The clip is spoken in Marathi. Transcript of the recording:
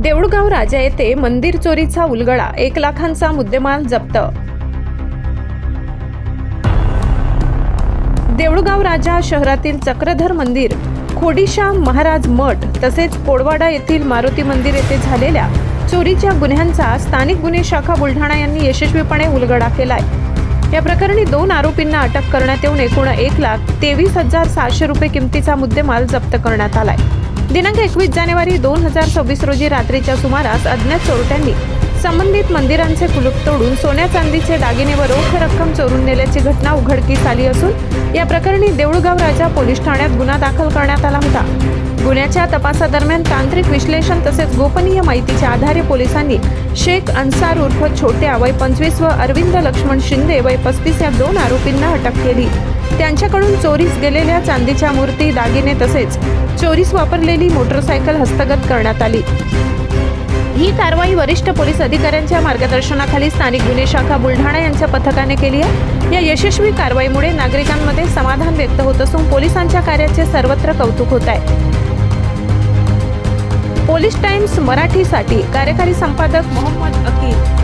देऊळगाव राजा येथे मंदिर चोरीचा उलगडा, 1 लाखांचा मुद्देमाल जप्त। देऊळगाव राजा शहरातील चक्रधर मंदिर, खोडीश्याम महाराज मठ तसेच पोडवाडा येथील मारुती मंदिर येथे झालेल्या चोरीच्या गुन्ह्यांचा स्थानिक गुन्हे शाखा बुलढाणा यांनी यशस्वीपणे उलगडा केलाय। या प्रकरणी 2 आरोपींना अटक करण्यात येऊन एकूण 1,23,700 रुपये किमतीचा मुद्देमाल जप्त करण्यात आलाय। दिनांक 21 जानेवारी 2026 रोजी रात्रीच्या सुमारास अज्ञात चोरट्यांनी संबंधित मंदिरांचे कुलूप तोडून सोन्या चांदीचे दागिने व रोख रक्कम चोरून नेल्याची घटना उघडकीस आली असून या प्रकरणी देऊळगाव राजा पोलीस ठाण्यात गुन्हा दाखल करण्यात आला होता। गुन्ह्याच्या तपासादरम्यान तांत्रिक विश्लेषण तसेच गोपनीय माहितीच्या आधारे पोलिसांनी शेख अन्सार उर्फ छोट्या वय 25 व अरविंद लक्ष्मण शिंदे वय 35 या 2 आरोपींना अटक केली। त्यांच्याकडून चोरीस गेलेल्या चांदीच्या मूर्ती, दागिने तसेच चोरीस वापरलेली मोटरसायकल हस्तगत करण्यात आली। ही कारवाई वरिष्ठ पोलीस अधिकाऱ्यांच्या मार्गदर्शनाखाली स्थानिक गुन्हे शाखा बुलढाणा यांच्या पथकाने केली आहे। या यशस्वी कारवाईमुळे नागरिकांमध्ये समाधान व्यक्त होत असून पोलिसांच्या कार्याचे सर्वत्र कौतुक होत आहे। पोलीस टाइम्स मराठीसाठी कार्यकारी संपादक मोहम्मद अकील।